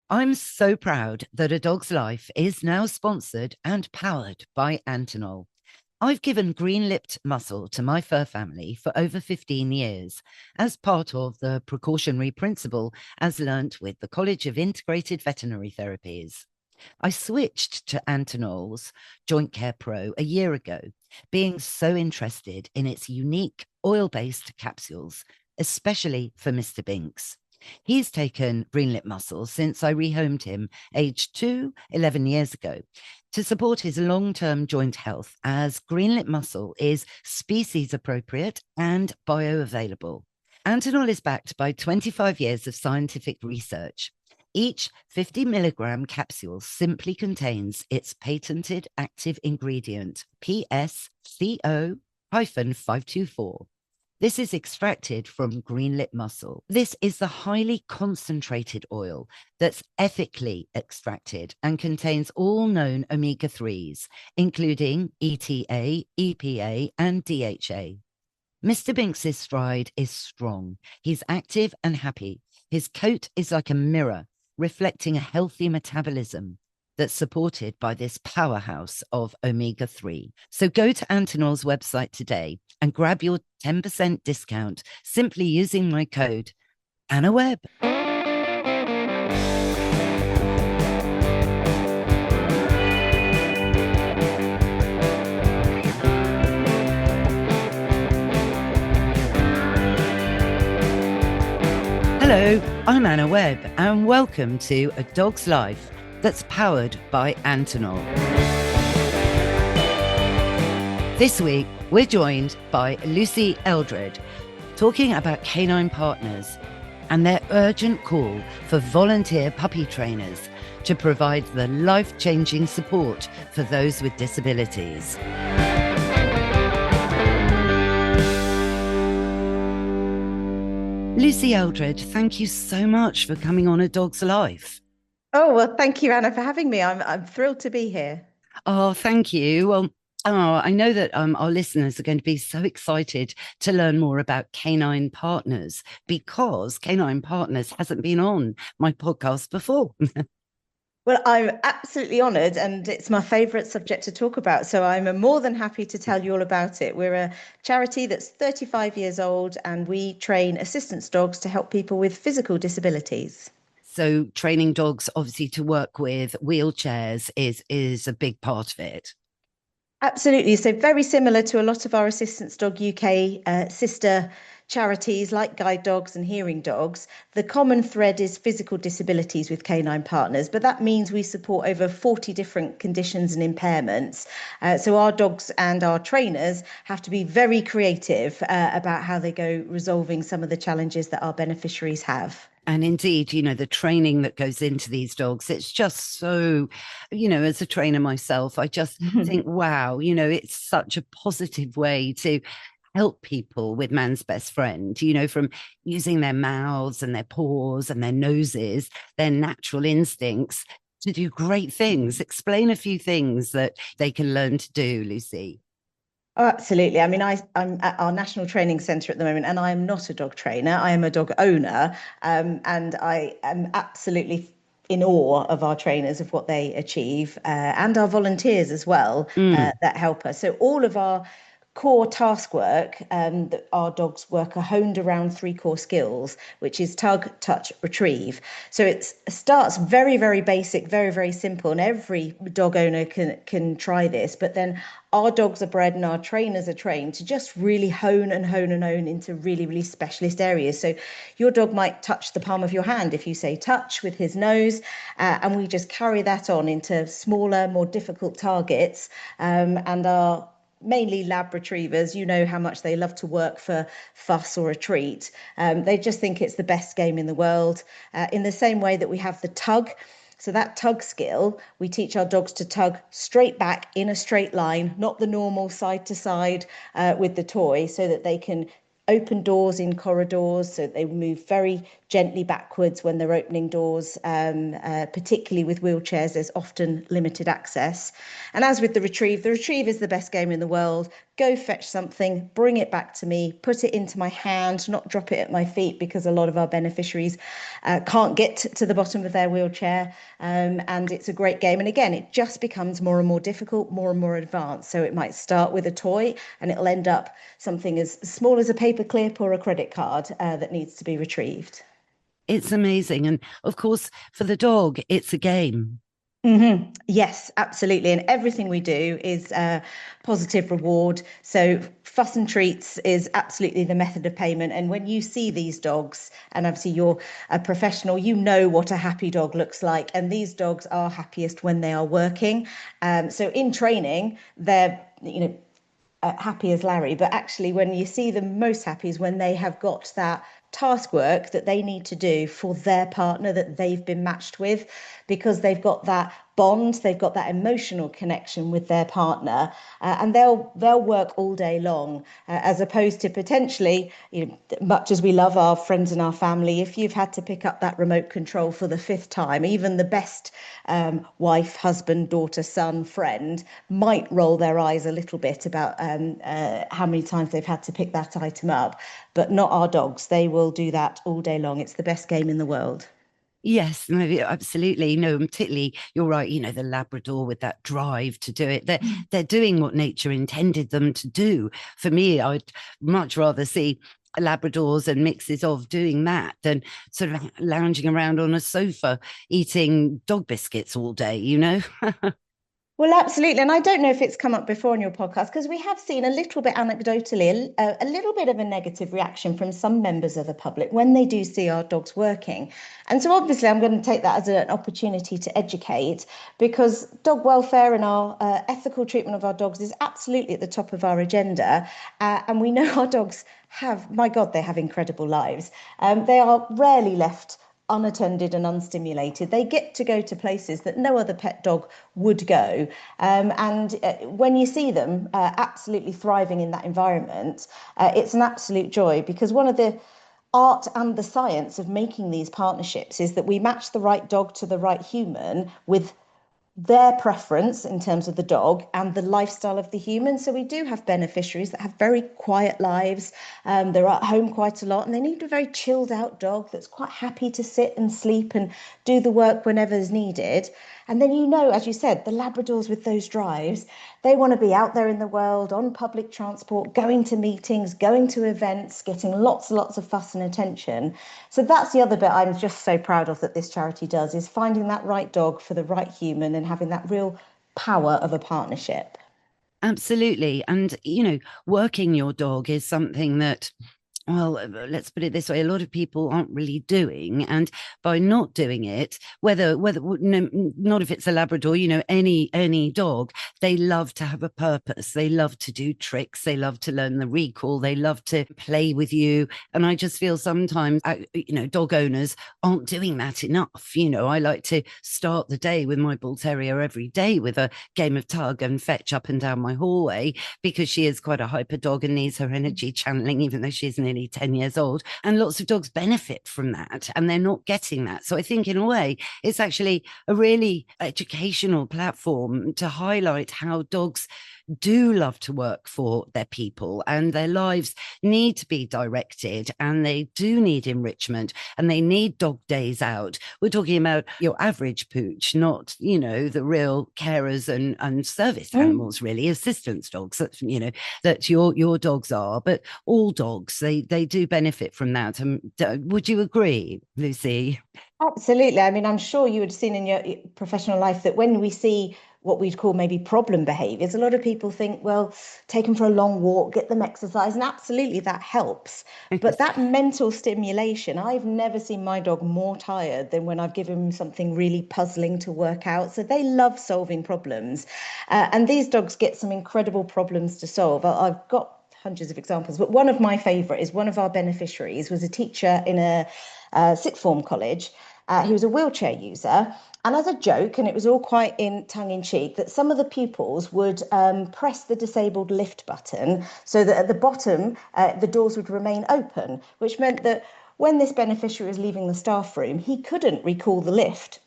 I'm so proud that A Dog's Life is now sponsored and powered by Antinol. I've given green-lipped muscle to my fur family for over 15 years as part of the precautionary principle as learnt with the College of Integrated Veterinary Therapies. I switched to Antinol's Joint Care Pro a year ago, being so interested in its unique oil-based capsules, especially for Mr. Binks. He's taken green-lip muscle since I rehomed him, aged 2, 11 years ago, to support his long-term joint health, as green-lip muscle is species appropriate and bioavailable. Antinol is backed by 25 years of scientific research. Each 50 milligram capsule simply contains its patented active ingredient, PSCO-524. This is extracted from green-lip muscle. This is the highly concentrated oil that's ethically extracted and contains all known omega-3s, including ETA, EPA, and DHA. Mr. Binks's stride is strong. He's active and happy. His coat is like a mirror, reflecting a healthy metabolism that's supported by this powerhouse of omega-3. So go to Antinol's website today and grab your 10% discount simply using my code AnnaWebb. Hello, I'm Anna Webb, and welcome to A Dog's Life that's powered by Antinol. This week, we're joined by Lucy Eldred, talking about Canine Partners and their urgent call for volunteer puppy trainers to provide the life-changing support for those with disabilities. Lucy Eldred, thank you so much for coming on A Dog's Life. Oh, well, thank you, Anna, for having me. I'm thrilled to be here. Oh, thank you. Well, I know that our listeners are going to be so excited to learn more about Canine Partners, because Canine Partners hasn't been on my podcast before. Well, I'm absolutely honoured, and it's my favourite subject to talk about. So I'm more than happy to tell you all about it. We're a charity that's 35 years old, and we train assistance dogs to help people with physical disabilities. So training dogs, obviously, to work with wheelchairs is a big part of it. Absolutely. So very similar to a lot of our Assistance Dog UK sister charities like Guide Dogs and Hearing Dogs, the common thread is physical disabilities with Canine Partners, but that means we support over 40 different conditions and impairments. So our dogs and our trainers have to be very creative about how they go resolving some of the challenges that our beneficiaries have. And indeed, the training that goes into these dogs, it's just so, as a trainer myself, I just think, wow, it's such a positive way to help people with man's best friend, from using their mouths and their paws and their noses, their natural instincts to do great things. Explain a few things that they can learn to do, Lucy. Oh, absolutely. I mean, I'm at our national training centre at the moment, and I am not a dog trainer. I am a dog owner, and I am absolutely in awe of our trainers, of what they achieve, and our volunteers as well, that help us. So all of our core task work that our dogs work are honed around three core skills, which is tug, touch, retrieve. So it starts very, very basic, very, very simple, and every dog owner can try this. But then our dogs are bred and our trainers are trained to just really hone and hone and hone into really, really specialist areas. So your dog might touch the palm of your hand if you say touch with his nose, and we just carry that on into smaller, more difficult targets, and our mainly lab retrievers, you know how much they love to work for fuss or a treat. They just think it's the best game in the world. In the same way that we have the tug. So that tug skill, we teach our dogs to tug straight back in a straight line, not the normal side to side with the toy, so that they can open doors in corridors, so they move very gently backwards when they're opening doors, particularly with wheelchairs, there's often limited access. And as with the retrieve is the best game in the world. go fetch something, bring it back to me, put it into my hand, not drop it at my feet, because a lot of our beneficiaries can't get to the bottom of their wheelchair. And it's a great game. And again, it just becomes more and more difficult, more and more advanced. So it might start with a toy and it'll end up something as small as a paper clip or a credit card that needs to be retrieved. It's amazing. And of course, for the dog, it's a game. Mm-hmm. Yes, absolutely. And everything we do is positive reward. So fuss and treats is absolutely the method of payment. And when you see these dogs, and obviously you're a professional, you know what a happy dog looks like. And these dogs are happiest when they are working. So in training, they're, happy as Larry, but actually when you see them most happy is when they have got that task work that they need to do for their partner that they've been matched with, because they've got that bond, they've got that emotional connection with their partner, and they'll work all day long, as opposed to potentially, much as we love our friends and our family, if you've had to pick up that remote control for the fifth time, even the best wife, husband, daughter, son, friend might roll their eyes a little bit about how many times they've had to pick that item up, but not our dogs. They will do that all day long. It's the best game in the world. Yes, no, absolutely. No, particularly, you're right. The Labrador with that drive to do it. They're doing what nature intended them to do. For me, I'd much rather see Labradors and mixes of doing that than sort of lounging around on a sofa eating dog biscuits all day. Well, absolutely. And I don't know if it's come up before on your podcast, because we have seen a little bit anecdotally, a little bit of a negative reaction from some members of the public when they do see our dogs working. And so obviously I'm going to take that as an opportunity to educate, because dog welfare and our ethical treatment of our dogs is absolutely at the top of our agenda. And we know our dogs have, my God, they have incredible lives. They are rarely left unattended and unstimulated. They get to go to places that no other pet dog would go. And when you see them absolutely thriving in that environment, it's an absolute joy, because one of the art and the science of making these partnerships is that we match the right dog to the right human with their preference in terms of the dog and the lifestyle of the human. So we do have beneficiaries that have very quiet lives. They're at home quite a lot and they need a very chilled out dog that's quite happy to sit and sleep and do the work whenever is needed. And then, as you said, the Labradors with those drives, they want to be out there in the world on public transport, going to meetings, going to events, getting lots and lots of fuss and attention. So that's the other bit I'm just so proud of that this charity does, is finding that right dog for the right human and having that real power of a partnership. Absolutely. And, working your dog is something that, well, let's put it this way, a lot of people aren't really doing. And by not doing it, whether no, not if it's a Labrador, any dog, they love to have a purpose. They love to do tricks. They love to learn the recall. They love to play with you. And I just feel sometimes, dog owners aren't doing that enough. I like to start the day with my bull terrier every day with a game of tug and fetch up and down my hallway, because she is quite a hyper dog and needs her energy channeling, even though she's nearly 10 years old. And lots of dogs benefit from that, and they're not getting that. So I think, in a way, it's actually a really educational platform to highlight how dogs do love to work for their people, and their lives need to be directed, and they do need enrichment, and they need dog days out. We're talking about your average pooch, not, the real carers and service animals, really, assistance dogs that your dogs are. But all dogs, they do benefit from that. Would you agree, Lucy? Absolutely. I mean, I'm sure you had seen in your professional life that when we see what we'd call maybe problem behaviors, a lot of people think, well, take them for a long walk, get them exercise, and absolutely that helps. But that mental stimulation, I've never seen my dog more tired than when I've given him something really puzzling to work out. So they love solving problems. And these dogs get some incredible problems to solve. I've got hundreds of examples, but one of my favorite is one of our beneficiaries was a teacher in a sixth form college. He was a wheelchair user. And as a joke, and it was all quite in tongue in cheek, that some of the pupils would press the disabled lift button so that at the bottom, the doors would remain open, which meant that when this beneficiary was leaving the staff room, he couldn't recall the lift.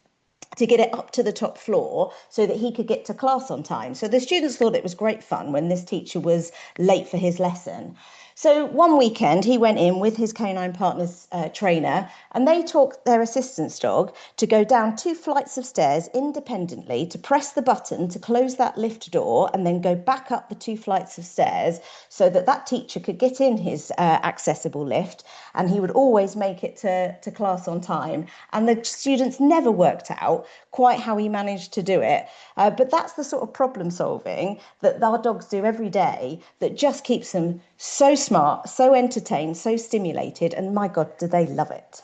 to get it up to the top floor so that he could get to class on time. So the students thought it was great fun when this teacher was late for his lesson. So one weekend, he went in with his Canine Partners trainer, and they taught their assistance dog to go down 2 flights of stairs independently, to press the button to close that lift door, and then go back up the 2 flights of stairs so that that teacher could get in his accessible lift, and he would always make it to class on time. And the students never worked out quite how he managed to do it. But that's the sort of problem solving that our dogs do every day that just keeps them so smart, so entertained, so stimulated. And my God, do they love it.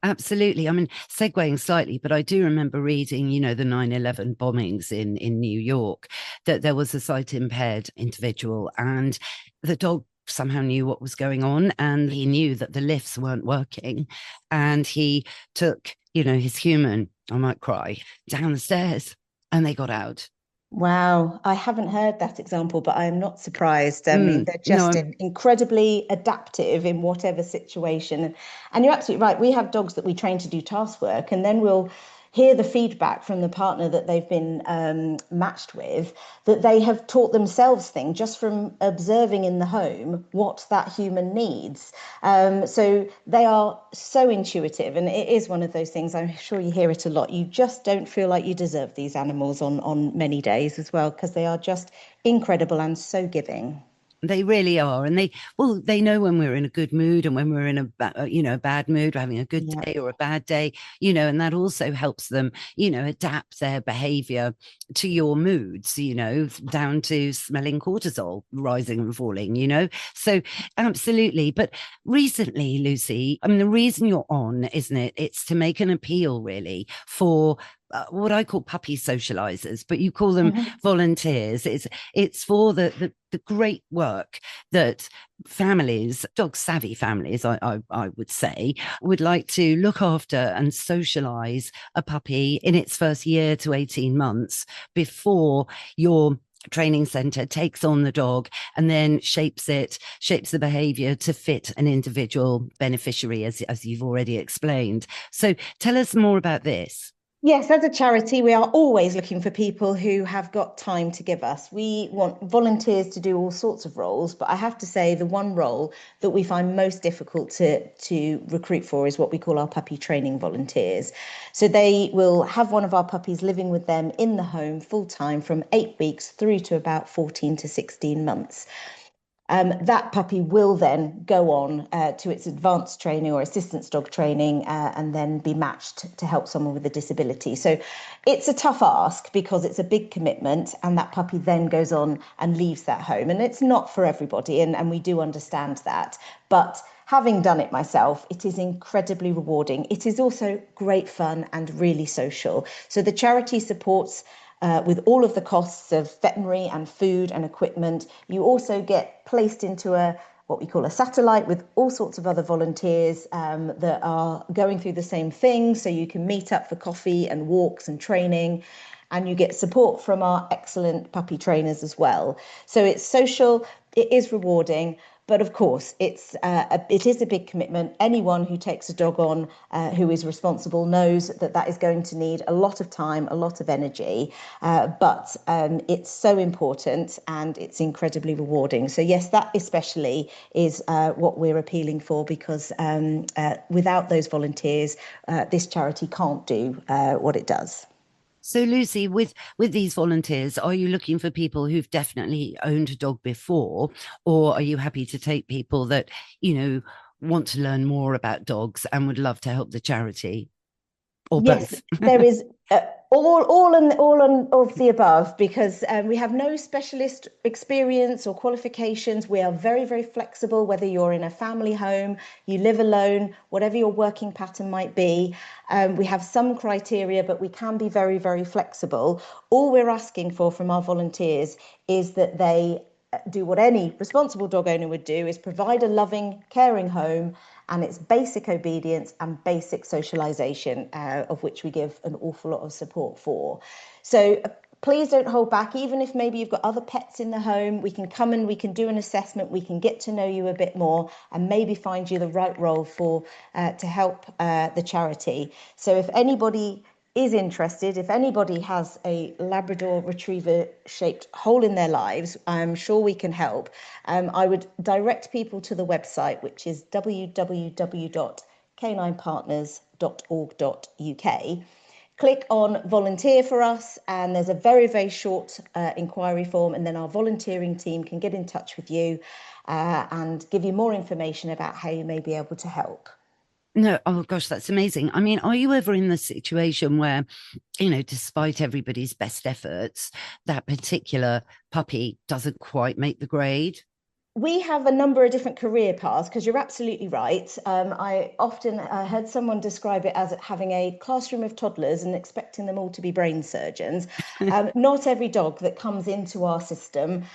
Absolutely. I mean, segueing slightly, but I do remember reading, the 9/11 bombings in New York, that there was a sight impaired individual and the dog somehow knew what was going on, and he knew that the lifts weren't working. And he took, his human, I might cry, down the stairs and they got out. Wow, I haven't heard that example, but I am not surprised. I mean, they're No, just incredibly adaptive in whatever situation. And you're absolutely right. We have dogs that we train to do task work, and then we'll hear the feedback from the partner that they've been matched with, that they have taught themselves things just from observing in the home what that human needs. So they are so intuitive, and it is one of those things. I'm sure you hear it a lot. You just don't feel like you deserve these animals on many days as well, because they are just incredible and so giving. they really are. And they know when we're in a good mood and when we're in a bad mood, we're having a good Yeah. day or a bad day, and that also helps them, adapt their behavior to your moods, down to smelling cortisol rising and falling. So absolutely. But recently, Lucy, I mean, the reason you're on, isn't it? It's to make an appeal really for what I call puppy socializers, but you call them Mhm. volunteers. It's for the great work that families, dog savvy families, I would say, would like to look after and socialize a puppy in its first year to 18 months before your training center takes on the dog and then shapes the behavior to fit an individual beneficiary, as you've already explained. So tell us more about this. Yes, as a charity, we are always looking for people who have got time to give us. We want volunteers to do all sorts of roles, but I have to say the one role that we find most difficult to recruit for is what we call our puppy training volunteers. So they will have one of our puppies living with them in the home full time from 8 weeks through to about 14 to 16 months. That puppy will then go on to its advanced training or assistance dog training, and then be matched to help someone with a disability. So it's a tough ask because it's a big commitment, and that puppy then goes on and leaves that home. And it's not for everybody, and we do understand that. But having done it myself, it is incredibly rewarding. It is also great fun and really social. So the charity supports with all of the costs of veterinary and food and equipment. You also get placed into what we call a satellite with all sorts of other volunteers that are going through the same thing. So you can meet up for coffee and walks and training, and you get support from our excellent puppy trainers as well. So it's social, it is rewarding, but of course, it is a big commitment. Anyone who takes a dog on who is responsible knows that that is going to need a lot of time, a lot of energy, but it's so important and it's incredibly rewarding. So yes, that especially is what we're appealing for, because without those volunteers, this charity can't do what it does. So, Lucy, with these volunteers, are you looking for people who've definitely owned a dog before, or are you happy to take people that want to learn more about dogs and would love to help the charity, or Yes, both? there is all of the above, because we have no specialist experience or qualifications. We are very, very flexible, whether you're in a family home, you live alone, whatever your working pattern might be. We have some criteria, but we can be very, very flexible. All we're asking for from our volunteers is that they do what any responsible dog owner would do, is provide a loving, caring home, and it's basic obedience and basic socialization, of which we give an awful lot of support for. So please don't hold back. Even if maybe you've got other pets in the home, we can come and we can do an assessment, we can get to know you a bit more and maybe find you the right role for to help the charity. So if anybody is interested, if anybody has a Labrador Retriever shaped hole in their lives, I'm sure we can help. I would direct people to the website, which is www.caninepartners.org.uk. Click on volunteer for us, and there's a very, very short inquiry form, and then our volunteering team can get in touch with you and give you more information about how you may be able to help. No, oh gosh, that's amazing. I mean, are you ever in the situation where, despite everybody's best efforts, that particular puppy doesn't quite make the grade? We have a number of different career paths because you're absolutely right. I often heard someone describe it as having a classroom of toddlers and expecting them all to be brain surgeons. Not every dog that comes into our system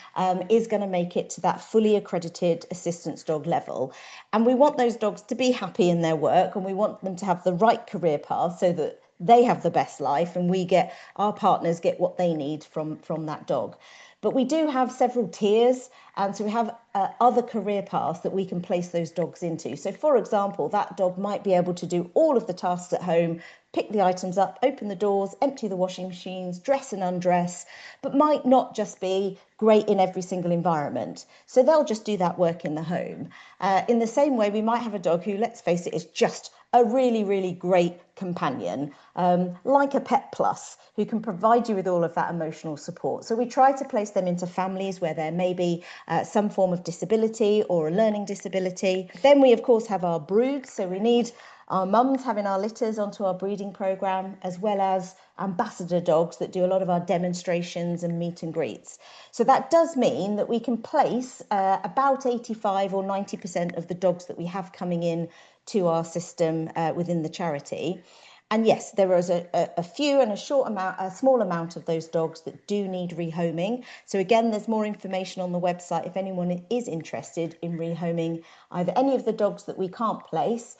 is going to make it to that fully accredited assistance dog level. And we want those dogs to be happy in their work, and we want them to have the right career path so that they have the best life and our partners get what they need from that dog. But we do have several tiers, and so we have other career paths that we can place those dogs into. So, for example, that dog might be able to do all of the tasks at home, pick the items up, open the doors, empty the washing machines, dress and undress, but might not just be great in every single environment. So they'll just do that work in the home. In the same way, we might have a dog who, let's face it, is just a really, really great companion, like a Pet Plus, who can provide you with all of that emotional support. So we try to place them into families where there may be some form of disability or a learning disability. Then we, of course, have our broods. So we need our mums having our litters onto our breeding programme, as well as ambassador dogs that do a lot of our demonstrations and meet and greets. So that does mean that we can place about 85 or 90% of the dogs that we have coming in to our system within the charity. And yes, there is a few and a small amount of those dogs that do need rehoming. So again, there's more information on the website if anyone is interested in rehoming either any of the dogs that we can't place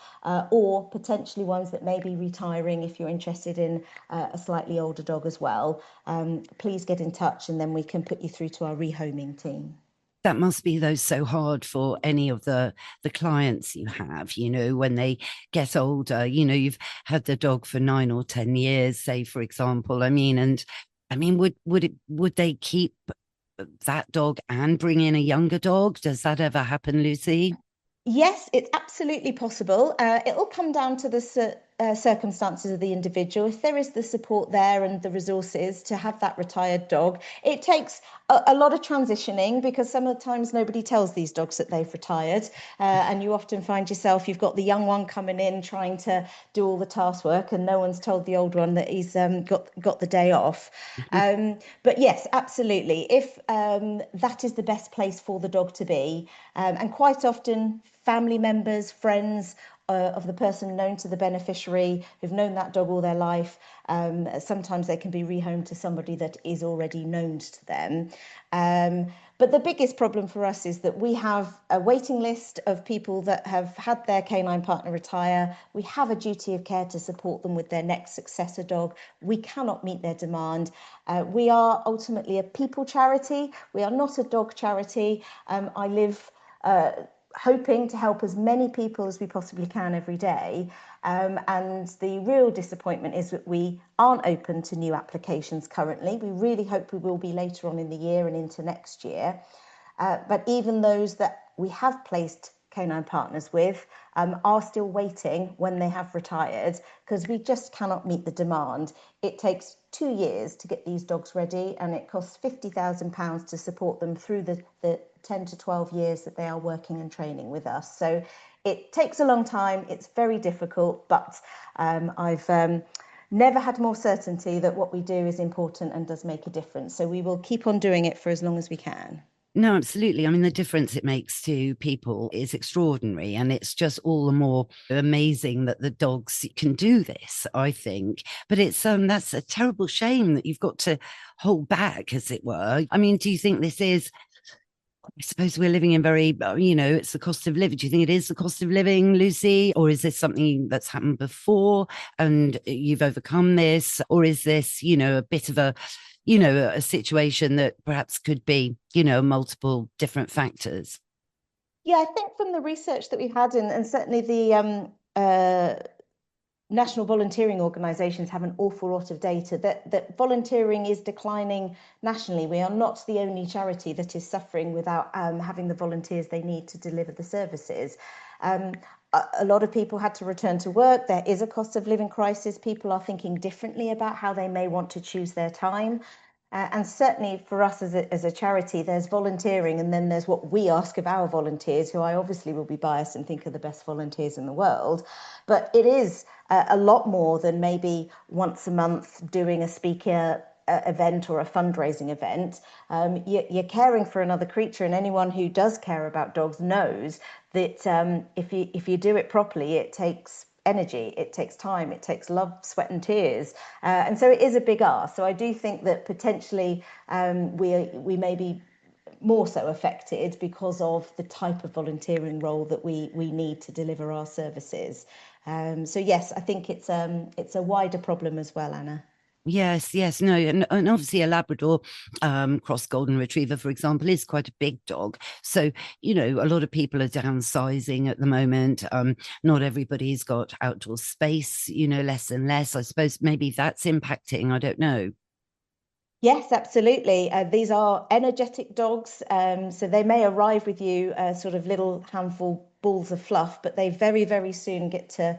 or potentially ones that may be retiring. If you're interested in a slightly older dog as well, please get in touch and then we can put you through to our rehoming team. That must be though so hard for any of the clients you have, when they get older. You've had the dog for 9 or 10 years, say, for example. Would they keep that dog and bring in a younger dog? Does that ever happen, Lucy? Yes, it's absolutely possible. It'll come down to the circumstances of the individual. If there is the support there and the resources to have that retired dog, it takes a lot of transitioning because sometimes nobody tells these dogs that they've retired. And you often find yourself, you've got the young one coming in trying to do all the task work and no one's told the old one that he's got the day off. But yes, absolutely. If that is the best place for the dog to be, and quite often family members, friends of the person known to the beneficiary who've known that dog all their life. Sometimes they can be rehomed to somebody that is already known to them. But the biggest problem for us is that we have a waiting list of people that have had their canine partner retire. We have a duty of care to support them with their next successor dog. We cannot meet their demand. We are ultimately a people charity. We are not a dog charity. I live hoping to help as many people as we possibly can every day. And the real disappointment is that we aren't open to new applications currently. We really hope we will be later on in the year and into next year. But even those that we have placed canine partners with are still waiting when they have retired because we just cannot meet the demand. It takes 2 years to get these dogs ready and it costs £50,000 to support them through the 10 to 12 years that they are working and training with us. So it takes a long time. It's very difficult, but I've never had more certainty that what we do is important and does make a difference. So we will keep on doing it for as long as we can. No, absolutely. I mean, the difference it makes to people is extraordinary. And it's just all the more amazing that the dogs can do this, I think. But that's a terrible shame that you've got to hold back, as it were. I mean, do you think this is, I suppose we're living in it's the cost of living. Do you think it is the cost of living, Lucy? Or is this something that's happened before and you've overcome this? Or is this, a bit of a situation that perhaps could be, multiple different factors? Yeah, I think from the research that we've had and certainly the national volunteering organisations have an awful lot of data that volunteering is declining nationally. We are not the only charity that is suffering without having the volunteers they need to deliver the services. A lot of people had to return to work. There is a cost of living crisis. People are thinking differently about how they may want to choose their time. And certainly for us as a charity, there's volunteering, and then there's what we ask of our volunteers, who I obviously will be biased and think are the best volunteers in the world. But it is a lot more than maybe once a month doing a speaker event or a fundraising event. You're caring for another creature, and anyone who does care about dogs knows that if you do it properly, it takes energy, it takes time, it takes love, sweat and tears, and so it is a big ask. So I do think that potentially we may be more so affected because of the type of volunteering role that we need to deliver our services. So yes, I think it's a wider problem as well, Anna. Yes, yes, no, and obviously a Labrador cross golden retriever, for example, is quite a big dog. So, a lot of people are downsizing at the moment. Not everybody's got outdoor space, less and less. I suppose maybe that's impacting. I don't know. Yes, absolutely. These are energetic dogs, so they may arrive with you sort of little handful balls of fluff, but they very, very soon get to,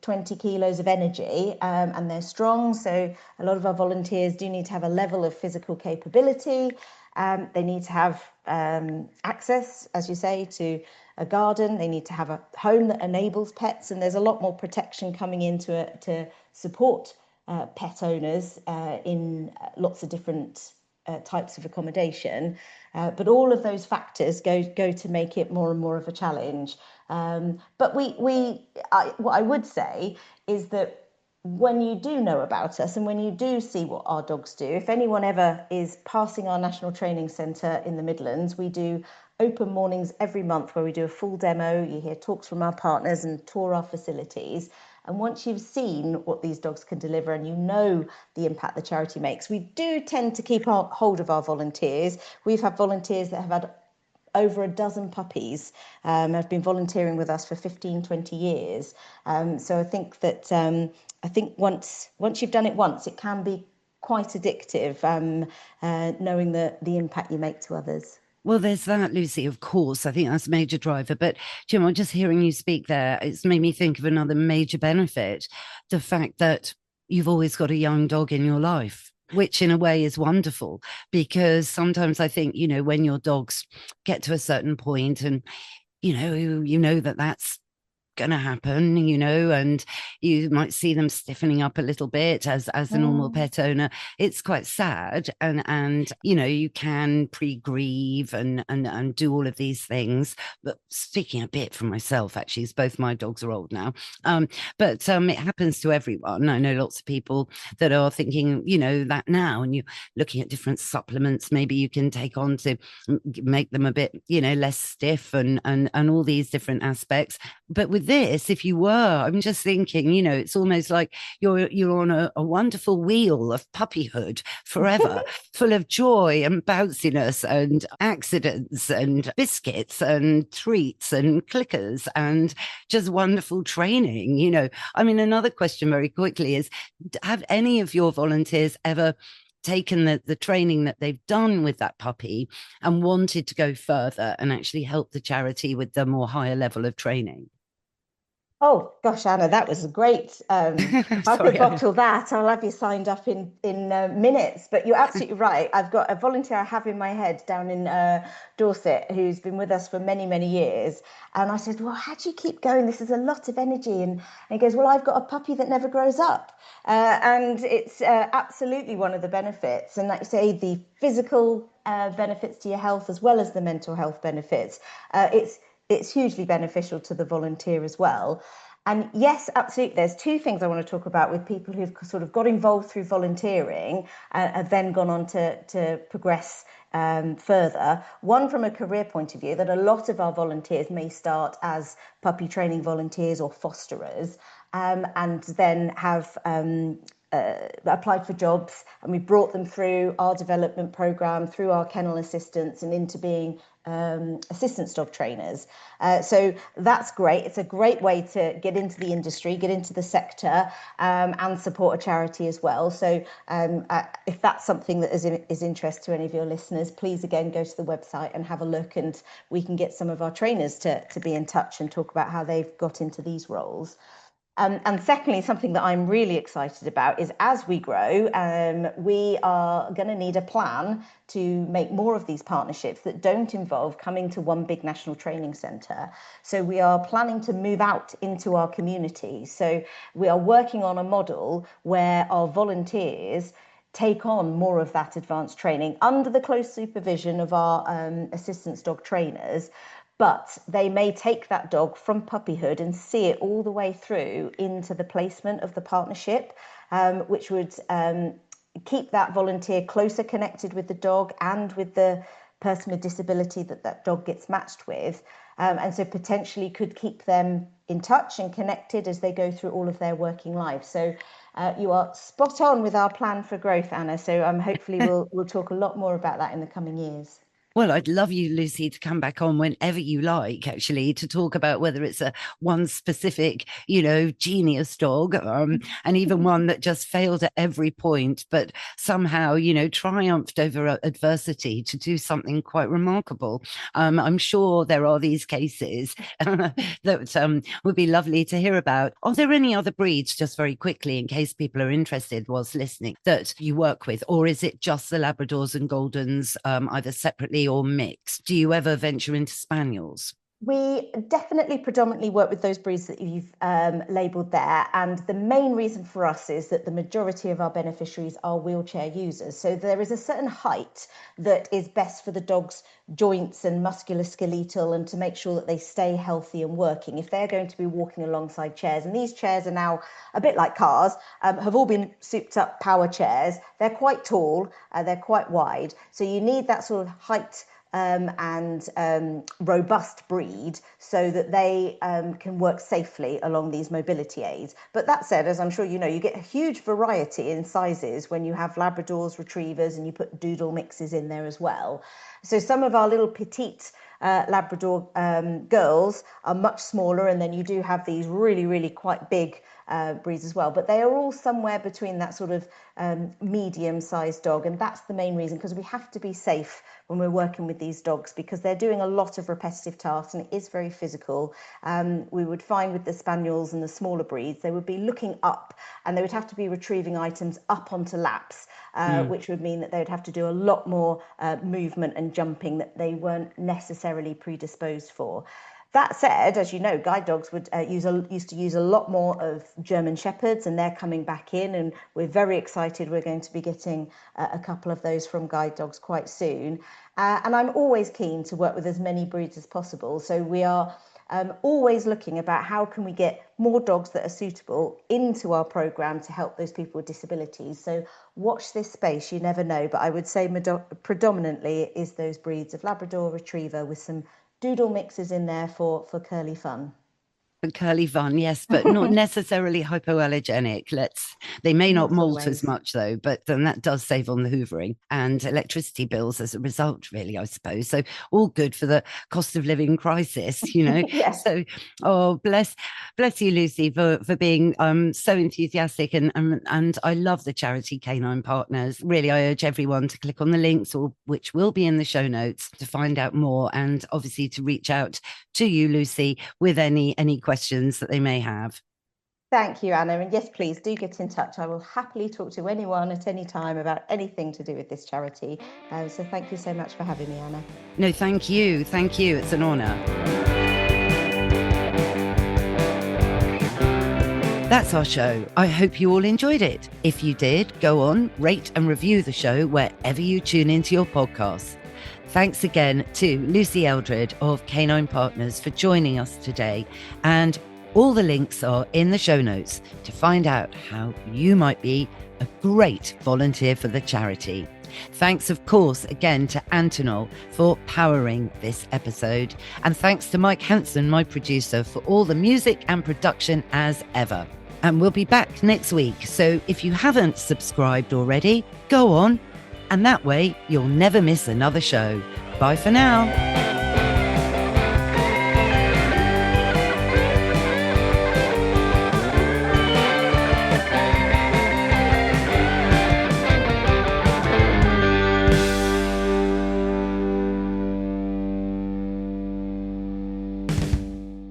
20 kilos of energy, and they're strong. So a lot of our volunteers do need to have a level of physical capability. They need to have access, as you say, to a garden. They need to have a home that enables pets, and there's a lot more protection coming into it to support pet owners in lots of different types of accommodation. But all of those factors go to make it more and more of a challenge. But what I would say is that when you do know about us and when you do see what our dogs do, if anyone ever is passing our National Training Centre in the Midlands, we do open mornings every month where we do a full demo. You hear talks from our partners and tour our facilities. And once you've seen what these dogs can deliver and you know the impact the charity makes, we do tend to keep hold of our volunteers. We've had volunteers that have had over a dozen puppies, have been volunteering with us for 15, 20 years. So I think that once you've done it once, it can be quite addictive, knowing the impact you make to others. Well, there's that, Lucy, of course. I think that's a major driver. But, Jim, just hearing you speak there, it's made me think of another major benefit, the fact that you've always got a young dog in your life, which in a way is wonderful, because sometimes I think, when your dogs get to a certain point and, you know that that's going to happen, and you might see them stiffening up a little bit as the normal Mm. pet owner. It's quite sad, and you can pre-grieve and do all of these things. But speaking a bit for myself, actually, as both my dogs are old now, but it happens to everyone. I know lots of people that are thinking, that now, and you're looking at different supplements maybe you can take on to make them a bit, less stiff and all these different aspects. But with this, if you were, I'm just thinking, it's almost like you're on a wonderful wheel of puppyhood forever, full of joy and bounciness and accidents and biscuits and treats and clickers and just wonderful training. I mean, another question very quickly is, have any of your volunteers ever taken the training that they've done with that puppy and wanted to go further and actually help the charity with the more higher level of training? Oh gosh, Anna, that was great. If I could Sorry. bottle that, I'll have you signed up in minutes. But you're absolutely right. I've got a volunteer I have in my head down in Dorset who's been with us for many, many years. And I said, "Well, how do you keep going? This is a lot of energy." And he goes, "Well, I've got a puppy that never grows up," and it's absolutely one of the benefits. And like you say, the physical benefits to your health as well as the mental health benefits. It's hugely beneficial to the volunteer as well. And yes, absolutely. There's two things I want to talk about with people who've sort of got involved through volunteering and have then gone on to progress further. One, from a career point of view, that a lot of our volunteers may start as puppy training volunteers or fosterers, and then have applied for jobs, and we brought them through our development program, through our kennel assistants, and into being assistance dog trainers. So that's great. It's a great way to get into the industry, get into the sector, and support a charity as well. So if that's something that is interest to any of your listeners, please again go to the website and have a look, and we can get some of our trainers to be in touch and talk about how they've got into these roles. And secondly, something that I'm really excited about is as we grow, we are going to need a plan to make more of these partnerships that don't involve coming to one big national training centre. So we are planning to move out into our community. So we are working on a model where our volunteers take on more of that advanced training under the close supervision of our assistance dog trainers. But they may take that dog from puppyhood and see it all the way through into the placement of the partnership, which would keep that volunteer closer connected with the dog and with the person with disability that dog gets matched with. And so potentially could keep them in touch and connected as they go through all of their working life. So you are spot on with our plan for growth, Anna. So hopefully we'll talk a lot more about that in the coming years. Well, I'd love you, Lucy, to come back on whenever you like, actually, to talk about whether it's one specific, genius dog, and even one that just failed at every point, but somehow, triumphed over adversity to do something quite remarkable. I'm sure there are these cases that would be lovely to hear about. Are there any other breeds, just very quickly, in case people are interested whilst listening, that you work with, or is it just the Labradors and Goldens, either separately or mixed? Do you ever venture into Spaniels? We definitely predominantly work with those breeds that you've labelled there. And the main reason for us is that the majority of our beneficiaries are wheelchair users. So there is a certain height that is best for the dog's joints and musculoskeletal, and to make sure that they stay healthy and working. If they're going to be walking alongside chairs, and these chairs are now a bit like cars, have all been souped up power chairs. They're quite tall, they're quite wide. So you need that sort of height and robust breed so that they can work safely along these mobility aids. But that said, as I'm sure you know, you get a huge variety in sizes when you have Labradors, Retrievers, and you put doodle mixes in there as well. So some of our little petite Labrador girls are much smaller, and then you do have these really, really quite big breeds as well. But they are all somewhere between that sort of medium-sized dog, and that's the main reason, because we have to be safe when we're working with these dogs, because they're doing a lot of repetitive tasks and it is very physical. We would find with the Spaniels and the smaller breeds, they would be looking up and they would have to be retrieving items up onto laps, which would mean that they would have to do a lot more movement and jumping that they weren't necessarily predisposed for. That said, as you know, guide dogs would used to use a lot more of German Shepherds, and they're coming back in, and we're very excited. We're going to be getting a couple of those from guide dogs quite soon. And I'm always keen to work with as many breeds as possible. So we are always looking about how can we get more dogs that are suitable into our programme to help those people with disabilities. So watch this space, you never know. But I would say predominantly it is those breeds of Labrador, Retriever, with some doodle mixes in there for curly fun. For curly fun, yes, but not necessarily hypoallergenic. They may not molt as much though, but then that does save on the hoovering and electricity bills as a result, really, I suppose. So all good for the cost of living crisis, Yes. So, bless you, Lucy, for being so enthusiastic, and I love the charity Canine Partners. Really, I urge everyone to click on the links, which will be in the show notes, to find out more, and obviously to reach out to you, Lucy, with any questions that they may have. Thank you, Anna. And yes, please do get in touch. I will happily talk to anyone at any time about anything to do with this charity. So thank you so much for having me, Anna. No, thank you. Thank you. It's an honour. That's our show. I hope you all enjoyed it. If you did, go on, rate and review the show wherever you tune into your podcasts. Thanks again to Lucy Eldred of Canine Partners for joining us today. And all the links are in the show notes to find out how you might be a great volunteer for the charity. Thanks, of course, again to Antonol for powering this episode. And thanks to Mike Hanson, my producer, for all the music and production as ever. And we'll be back next week. So if you haven't subscribed already, go on. And that way you'll never miss another show. Bye for now.